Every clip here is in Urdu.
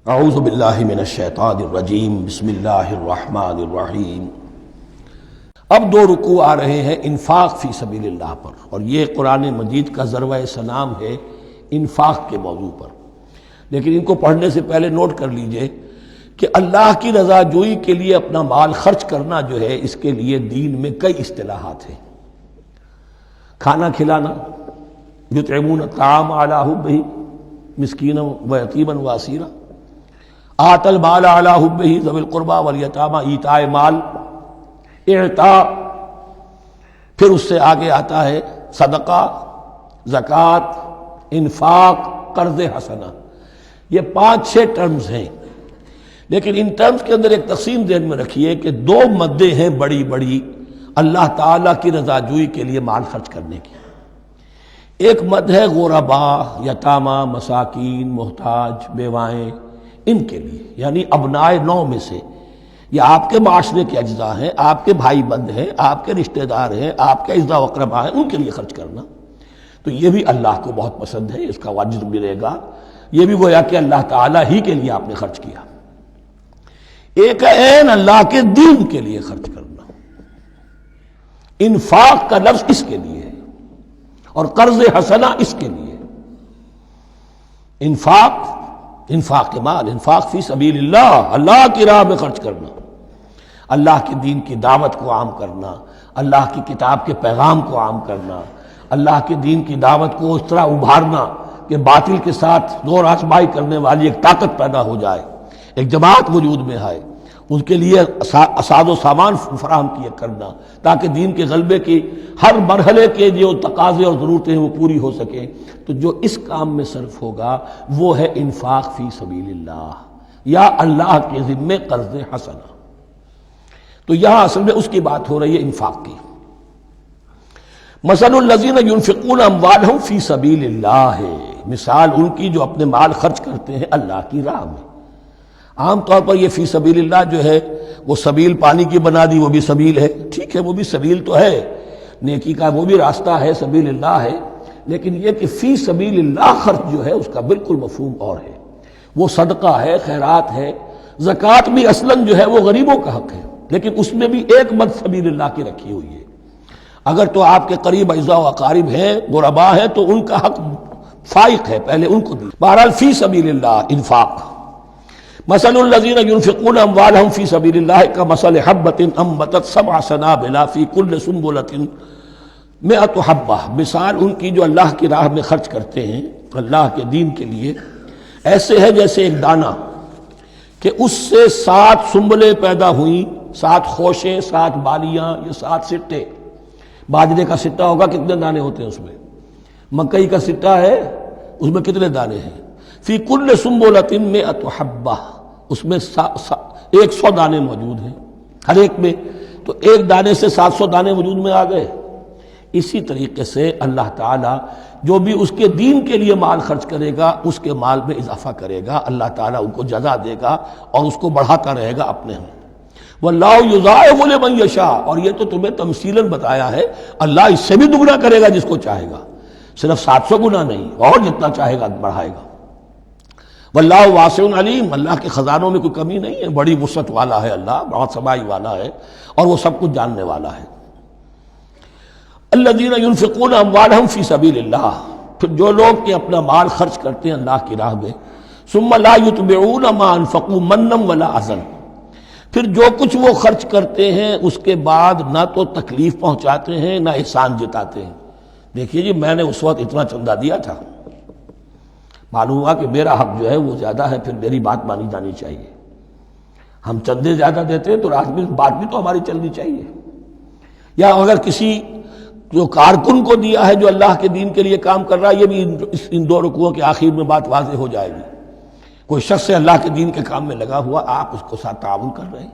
اعوذ باللہ من الشیطان الرجیم بسم اللہ الرحمن الرحیم۔ اب دو رکوع آ رہے ہیں انفاق فی سبیل اللہ پر، اور یہ قرآن مجید کا ذروہ سلام ہے انفاق کے موضوع پر۔ لیکن ان کو پڑھنے سے پہلے نوٹ کر لیجئے کہ اللہ کی رضا جوئی کے لیے اپنا مال خرچ کرنا جو ہے، اس کے لیے دین میں کئی اصطلاحات ہیں۔ کھانا کھلانا، یطعمون الطعام علی حبہ مسکینا و یتیما و اسیرا، آت المال علی حبہ ذوی القربى والیتامى، ایتاء مال، اعطاء۔ پھر اس سے آگے آتا ہے صدقہ، زکوٰۃ، انفاق، قرض حسنہ۔ یہ 5-6 ٹرمز ہیں، لیکن ان ٹرمز کے اندر ایک تقسیم ذہن میں رکھیے کہ 2 مدیں ہیں بڑی بڑی اللہ تعالیٰ کی رضا جوئی کے لیے مال خرچ کرنے کی۔ ایک مد ہے غرباء، یتامى، مساکین، محتاج، بیوائیں، ان کے لیے، یعنی ابنائے نو میں سے، یہ آپ کے معاشرے کے اجزاء ہیں، آپ کے بھائی بند ہیں، آپ کے رشتہ دار ہیں، آپ کے اعزاء و اقرباء ہیں، ان کے لیے خرچ کرنا۔ تو یہ بھی اللہ کو بہت پسند ہے، اس کا اجر ملے گا۔ یہ بھی گویا کہ اللہ تعالیٰ ہی کے لیے آپ نے خرچ کیا۔ ایک ہے اللہ کے دین کے لیے خرچ کرنا، انفاق کا لفظ اس کے لیے ہے، اور قرض حسنہ اس کے لیے۔ انفاق کے مال، انفاق فی سبیل اللہ، اللہ کی راہ میں خرچ کرنا، اللہ کے دین کی دعوت کو عام کرنا، اللہ کی کتاب کے پیغام کو عام کرنا، اللہ کے دین کی دعوت کو اس طرح ابھارنا کہ باطل کے ساتھ زور آزمائی کرنے والی ایک طاقت پیدا ہو جائے، ایک جماعت وجود میں آئے، ان کے لیے اساد و سامان فراہم کیا کرنا، تاکہ دین کے غلبے کی ہر مرحلے کے جو تقاضے اور ضرورتیں ہیں وہ پوری ہو سکیں۔ تو جو اس کام میں صرف ہوگا وہ ہے انفاق فی سبیل اللہ، یا اللہ کے ذمے قرض حسنہ۔ تو یہاں اصل میں اس کی بات ہو رہی ہے، انفاق کی۔ مثل الذین ينفقون اموالهم فی سبیل اللہ ہے، مثال ان کی جو اپنے مال خرچ کرتے ہیں اللہ کی راہ میں۔ عام طور پر یہ فی سبیل اللہ جو ہے وہ سبیل پانی کی بنا دی، وہ بھی سبیل ہے، ٹھیک ہے، وہ بھی سبیل تو ہے، نیکی کا وہ بھی راستہ ہے، سبیل اللہ ہے، لیکن یہ کہ فی سبیل اللہ خرچ جو ہے اس کا بالکل مفہوم اور ہے۔ وہ صدقہ ہے، خیرات ہے، زکوٰۃ بھی اصلاً جو ہے وہ غریبوں کا حق ہے، لیکن اس میں بھی ایک مد سبیل اللہ کی رکھی ہوئی ہے۔ اگر تو آپ کے قریب اعزاء و اقارب ہیں، غرباء ہیں، تو ان کا حق فائق ہے، پہلے ان کو دی۔ بہرحال فی سبیل اللہ انفاق۔ مثل الذین ينفقون اموالهم فی سبیل اللہ کمثل حبۃ انبتت 7 سنابل فی کل سنبلۃ 100 حبہ، مثال ان کی جو اللہ کی راہ میں خرچ کرتے ہیں اللہ کے دین کے لیے، ایسے ہے جیسے ایک دانہ کہ اس سے 7 سنبلیں پیدا ہوئیں، 7 خوشیں، 7 بالیاں، یہ 7 سٹے۔ باجرے کا سٹا ہوگا، کتنے دانے ہوتے ہیں اس میں؟ مکئی کا سٹا ہے، اس میں کتنے دانے ہیں؟ فی کل سنبلۃ 100 حبہ، اس میں 100 دانے موجود ہیں ہر ایک میں، تو ایک دانے سے 700 دانے وجود میں آ گئے۔ اسی طریقے سے اللہ تعالیٰ جو بھی اس کے دین کے لیے مال خرچ کرے گا، اس کے مال میں اضافہ کرے گا، اللہ تعالیٰ ان کو جزا دے گا اور اس کو بڑھاتا رہے گا اپنے ہم۔ واللہ یضاعف لمن یشاء، اور یہ تو تمہیں تمثیلاً بتایا ہے، اللہ اس سے بھی دگنا کرے گا جس کو چاہے گا، صرف 700 گنا نہیں، اور جتنا چاہے گا بڑھائے گا۔ واللہ واسع علیم، اللہ کے خزانوں میں کوئی کمی نہیں ہے، بڑی وسعت والا ہے اللہ، بہت سمائی والا ہے، اور وہ سب کچھ جاننے والا ہے۔ الذین ينفقون اموالهم فی سبیل اللہ، پھر جو لوگ کہ اپنا مال خرچ کرتے ہیں اللہ کی راہ میں، ثم لا يتبعون ما انفقوا منا ولا اذى، پھر جو کچھ وہ خرچ کرتے ہیں اس کے بعد نہ تو تکلیف پہنچاتے ہیں نہ احسان جتاتے ہیں۔ دیکھیے جی، میں نے اس وقت اتنا چندہ دیا تھا، معلوم ہوا کہ میرا حق جو ہے وہ زیادہ ہے، پھر میری بات مانی جانی چاہیے۔ ہم چندے زیادہ دیتے ہیں تو بات بھی تو ہماری چلنی چاہیے۔ یا اگر کسی جو کارکن کو دیا ہے جو اللہ کے دین کے لیے کام کر رہا ہے، یہ بھی ان 2 رکوعوں کے آخر میں بات واضح ہو جائے گی۔ کوئی شخص ہے اللہ کے دین کے کام میں لگا ہوا، آپ اس کو ساتھ تعاون کر رہے ہیں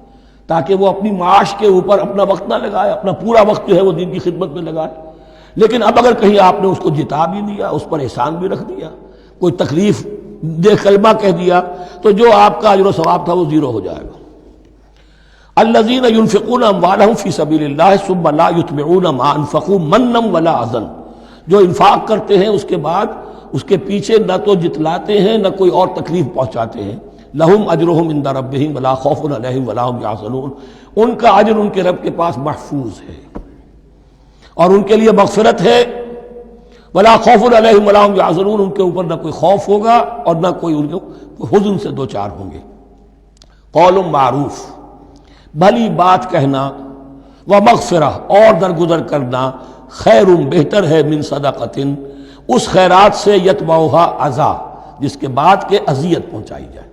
تاکہ وہ اپنی معاش کے اوپر اپنا وقت نہ لگائے، اپنا پورا وقت جو ہے وہ دین کی خدمت میں لگائے۔ لیکن اب اگر کہیں آپ نے اس کو جتا بھی دیا، اس پر احسان بھی رکھ دیا، کوئی تکلیف دے کلمہ کہہ دیا، تو جو آپ کا اجر و ثواب تھا وہ 0 ہو جائے گا۔ الذین ينفقون اموالهم فی سبیل اللہ ثم لا یتبعون ما انفقوا منا ولا اذى، جو انفاق کرتے ہیں اس کے بعد اس کے پیچھے نہ تو جتلاتے ہیں نہ کوئی اور تکلیف پہنچاتے ہیں، لہم اجرہم عند ربہم ولا خوف علیہم ولا هم یحزنون، ان کا اجر ان کے رب کے پاس محفوظ ہے اور ان کے لیے مغفرت ہے، ولا خوف علیہم ولا هم یحزنون، ان کے اوپر نہ کوئی خوف ہوگا اور نہ کوئی ان کو حزن سے دوچار ہوں گے۔ قول معروف، بھلی بات کہنا، ومغفرہ اور درگزر کرنا، خیر بہتر ہے من صدقۃ اس خیرات سے یتبعھا اذی جس کے بعد کے اذیت پہنچائی جائے۔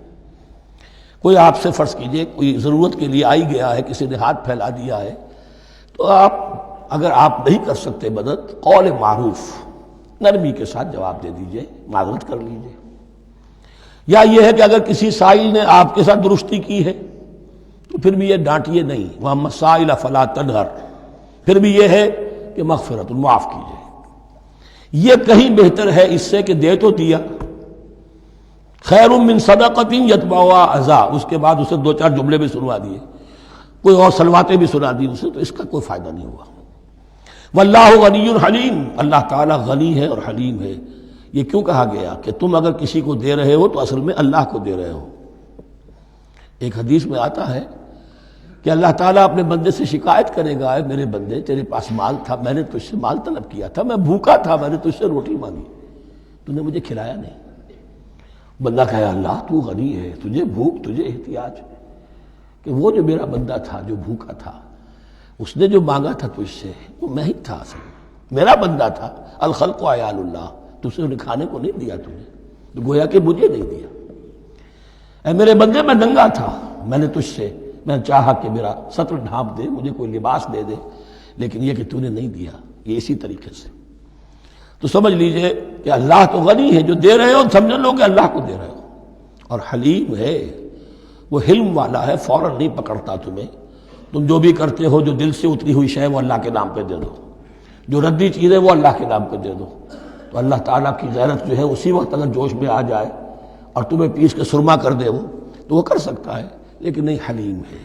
کوئی آپ سے فرض کیجئے کوئی ضرورت کے لیے آئی گیا ہے، کسی نے ہاتھ پھیلا دیا ہے، تو آپ اگر آپ نہیں کر سکتے مدد، قول معروف نرمی کے ساتھ جواب دے دیجئے، معذرت کر لیجئے۔ یا یہ ہے کہ اگر کسی سائل نے آپ کے ساتھ درستی کی ہے تو پھر بھی یہ ڈانٹیے نہیں، وَأَمَّا السَّائِلَ فَلَا تَنْهَرْ، پھر بھی یہ ہے کہ مغفرت معاف کیجئے۔ یہ کہیں بہتر ہے اس سے کہ دے تو دیا، خیر من صدقۃ یتبعھا اذی، اس کے بعد اسے دو چار جملے بھی سنوا دیے، کوئی اور سلواتیں بھی سنا دی اسے، تو اس کا کوئی فائدہ نہیں ہوا۔ واللہ غنی حلیم، اللہ تعالیٰ غنی ہے اور حلیم ہے۔ یہ کیوں کہا گیا کہ تم اگر کسی کو دے رہے ہو تو اصل میں اللہ کو دے رہے ہو۔ ایک حدیث میں آتا ہے کہ اللہ تعالیٰ اپنے بندے سے شکایت کرے گا، اے میرے بندے تیرے پاس مال تھا، میں نے تجھ سے مال طلب کیا تھا، میں بھوکا تھا، میں نے تجھ سے روٹی مانگی، تو نے مجھے کھلایا نہیں۔ بندہ کہے اللہ تو غنی ہے، تجھے بھوک، تجھے احتیاج ہے، کہ وہ جو میرا بندہ تھا جو بھوکا تھا، اس نے جو مانگا تھا تجھ سے وہ میں ہی تھا، اصل میرا بندہ تھا۔ الخلق عیال اللہ، تجھ سے انہیں کھانے کو نہیں دیا تجھے، تو گویا کہ مجھے نہیں دیا۔ اے میرے بندے میں ننگا تھا، میں نے تجھ سے میں نے چاہا کہ میرا سطر ڈھانپ دے، مجھے کوئی لباس دے دے، لیکن یہ کہ تو نے نہیں دیا۔ یہ اسی طریقے سے تو سمجھ لیجئے کہ اللہ تو غنی ہے، جو دے رہے ہو سمجھ لو کہ اللہ کو دے رہے ہو، اور حلیم ہے، وہ حلم والا ہے، فوراً نہیں پکڑتا تمہیں۔ تم جو بھی کرتے ہو، جو دل سے اتری ہوئی شے وہ اللہ کے نام پہ دے دو، جو ردی چیز ہے وہ اللہ کے نام پہ دے دو، تو اللہ تعالیٰ کی غیرت جو ہے اسی وقت اگر جوش میں آ جائے اور تمہیں پیس کے سرما کر دے وہ، تو وہ کر سکتا ہے، لیکن نہیں، حلیم ہے،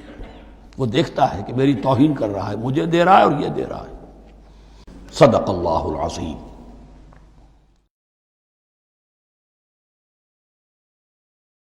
وہ دیکھتا ہے کہ میری توہین کر رہا ہے، مجھے دے رہا ہے اور یہ دے رہا ہے۔ صدق اللہ العظیم۔